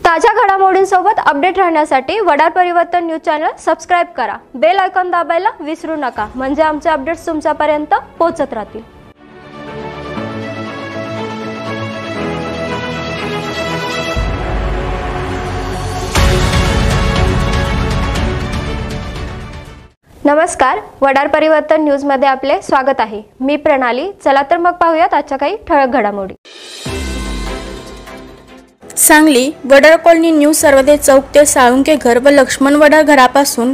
ताज्या घडामोडींसोबत अपडेट राहण्यासाठी वडार परिवर्तन न्यूज चॅनल सबस्क्राइब करा। बेल आयकॉन दाबायला विसरू नका, म्हणजे आमचे अपडेट्स तुमच्यापर्यंत पोहोचत राहतील। नमस्कार, वडार परिवर्तन न्यूज मध्ये आपले स्वागत आहे। मी प्रणाली। चला तर मग पाहूयात आजच्या काही ठळक घडामोडी। सांगली वडार कॉलनी न्यू सर्वदे चौक ते साळुंके घर व लक्ष्मण वडार घरापासून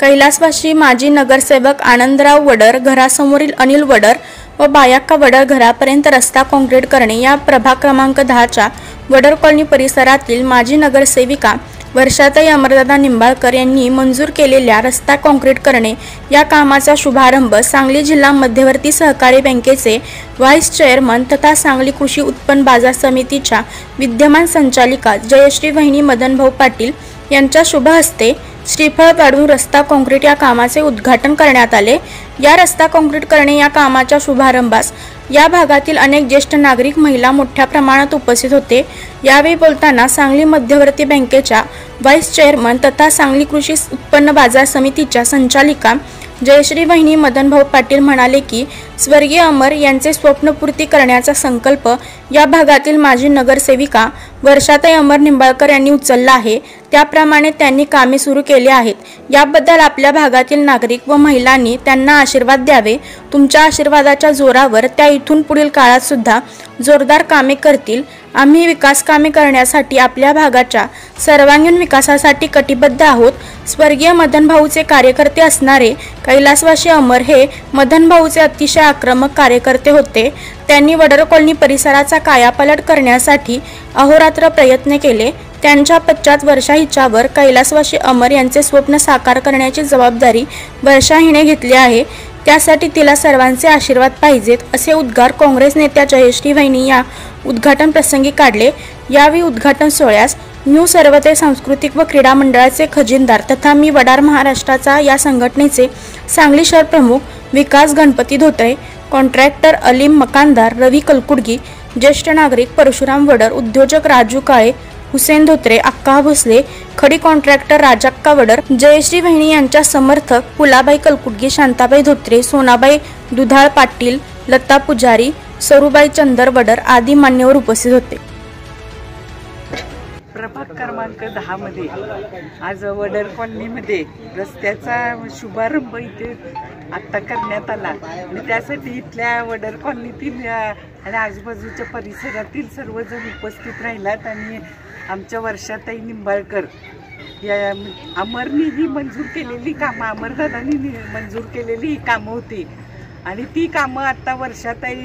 कैलासवासी माजी नगरसेवक आनंदराव वडर घरासमोरील अनिल वडर व बायाक्का वडर घरापर्यंत रस्ता काँक्रीट करणे या प्रभाग क्रमांक 10 च्या वडर कॉलनी परिसरातील माजी नगरसेविका वर्षाताई अमरदादा निंबाळकर यांनी मंजूर केलेल्या रस्ता काँक्रीट करणे या कामाचा शुभारंभ सांगली जिल्हा मध्यवर्ती सहकारी बँकेचे व्हाईस चेअरमन तथा सांगली कृषी उत्पन्न बाजार समितीच्या विद्यमान संचालिका जयश्री वहिनी मदनभाऊ पाटील यांच्या शुभ हस्ते श्रीफळ वाढवून रस्ता काँक्रीट या कामाचे उद्घाटन करण्यात आले। या रस्ता काँक्रीट करणे या कामाच्या शुभारंभास या भागातील अनेक ज्येष्ठ नागरिक महिला मोठ्या प्रमाणात उपस्थित होते। यावेळी बोलताना सांगली मध्यवर्ती बँकेच्या व्हाईस चेअरमन तथा सांगली कृषी उत्पन्न बाजार समितीच्या संचालिका जयश्री वहिनी मदनभाऊ पाटील म्हणाले की स्वर्गीय अमर यांचे स्वप्नपूर्ती करण्याचा संकल्प या भागातील माजी नगरसेविका वर्षाताई अमर निंबाळकर यांनी उचलला आहे। त्याप्रमाणे त्यांनी कामे सुरू केली आहेत। याबद्दल आपल्या भागातील नागरिक व महिलांनी त्यांना आशीर्वाद द्यावे। तुमच्या आशीर्वादाच्या जोरावर त्या इथून पुढील काळात सुद्धा जोरदार कामे करतील। आम्ही विकास कामे करण्यासाठी आपल्या भागाच्या सर्वांगीण विकासासाठी कटिबद्ध आहोत। स्वर्गीय मदनभाऊचे कार्यकर्ते असणारे कैलासवासी अमर हे मदनभाऊचे अतिशय आक्रमक कार्यकर्ते होते। त्यांनी वडर कॉलनी परिसराचा कायापालट करण्यासाठी अहोरात्र प्रयत्न केले। त्यांच्या पश्चात वर्षा हिच्यावर कैलासवासी अमर यांचे स्वप्न साकार करण्याची जबाबदारी वर्षा हिने घेतली आहे। त्यासाठी तिला सर्वांचे आशीर्वाद पाहिजेत, असे उद्गार काँग्रेस नेत्या जयश्री वहिनी या उद्घाटन प्रसंगी काढले। यावेळी उद्घाटन सोहळ्यास न्यू सर्वदे सांस्कृतिक व क्रीडा मंडळाचे खजिनदार तथा मी वडार महाराष्ट्राचा या संघटनेचे सांगली शहर प्रमुख विकास गणपती धोत्रे, कॉन्ट्रॅक्टर अलीम मकानदार रवी कलकुडगी, ज्येष्ठ नागरिक परशुराम वडर, उद्योजक राजू काळे, हुसेन धोत्रे, अक्का भोसले, खडी कॉन्ट्रॅक्टर राजाक्का वडर, जयश्री वहिनी यांच्या समर्थक पुलाबाई कलकुडगी, शांताबाई धोत्रे, सोनाबाई दुधाळ पाटील, लता पुजारी, सरुबाई चंदर वडर आदी मान्यवर उपस्थित होते। प्रभाग क्रमांक 10 मध्ये आज वडर कॉलनीमध्ये रस्त्याचा शुभारंभ इथे आता करण्यात आला आणि त्यासाठी इथल्या वडर कॉलनीतील आणि आजूबाजूच्या परिसरातील सर्वजण उपस्थित राहिलात आणि आमच्या वर्षाताई निंबाळकर या अमरनी ही मंजूर केलेली कामं, अमरदादांनी मंजूर केलेली ही कामं होती आणि ती कामं आता वर्षाताई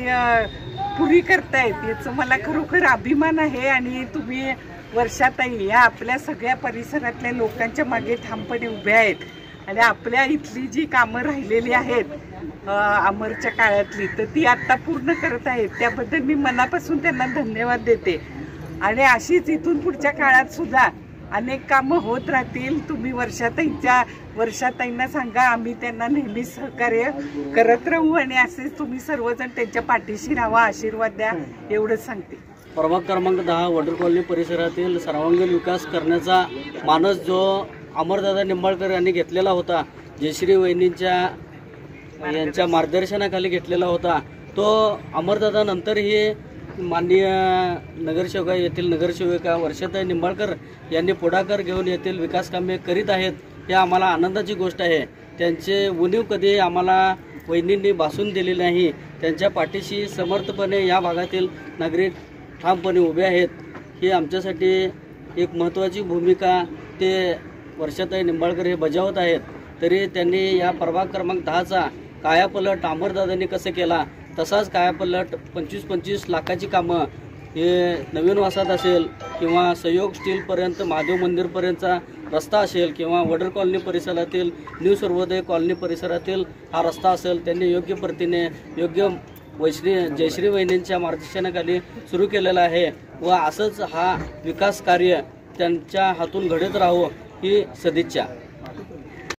पुरी करतायत। याचं मला खरोखर अभिमान आहे आणि तुम्ही वर्षाताई या आपल्या सगळ्या परिसरातल्या लोकांच्या मागे ठामपणे उभ्या आहेत आणि आपल्या इथली जी कामं राहिलेली आहेत अमरच्या काळातली तर ती आता पूर्ण करत आहेत। त्याबद्दल मी मनापासून त्यांना धन्यवाद देते आणि अशीच इथून पुढच्या काळात सुद्धा अनेक कामं होत राहतील। तुम्ही वर्षाताईंना सांगा आम्ही त्यांना नेहमी सहकार्य करत राहू आणि असेच तुम्ही सर्वजण त्यांच्या पाठीशी राहा, आशीर्वाद द्या, एवढंच सांगते। प्रभाग क्रमांक 10 वडर कॉलनी परिसरातील सर्वांगीण विकास करण्याचा मानस जो अमरदादा निंबाळकर यांनी घेतलेला होता, जयश्री वहिनींच्या यांच्या मार्गदर्शनाखाली घेतलेला होता, तो अमरदादा नंतरही माननीय नगरसेवका येथील नगरसेविका वर्षाताई निंबाळकर यांनी पुढाकार घेऊन येथील विकास कामे करीत आहेत। हे आम्हाला आनंदाची गोष्ट आहे। त्यांचे उणीव कधी आम्हाला वहिनींनी भासून दिली नाही। त्यांच्या पाठीशी समर्थपणे या भागातील नागरिक ठामपणे उभे आहेत। ही आमच्यासाठी एक महत्त्वाची भूमिका ते वर्षाताई निंबाळकर हे बजावत आहेत। तरी त्यांनी या प्रभाग क्रमांक 10चा कायापलट अमरदादांनी कसं केला तसाच कायापलट 25-25 लाखाची कामं हे नवीन वासात असेल किंवा सहयोग स्टीलपर्यंत महादेव मंदिरपर्यंतचा रस्ता असेल किंवा वडर कॉलनी परिसरातील न्यू सर्वोदय कॉलनी परिसरातील हा रस्ता असेल, त्यांनी योग्य पद्धतीने योग्य जयश्री वहिनींच्या मार्गदर्शनाखाली सुरू केलेला आहे व असंच हा विकास कार्य त्यांच्या हातून घडत राहावं ही सदिच्छा।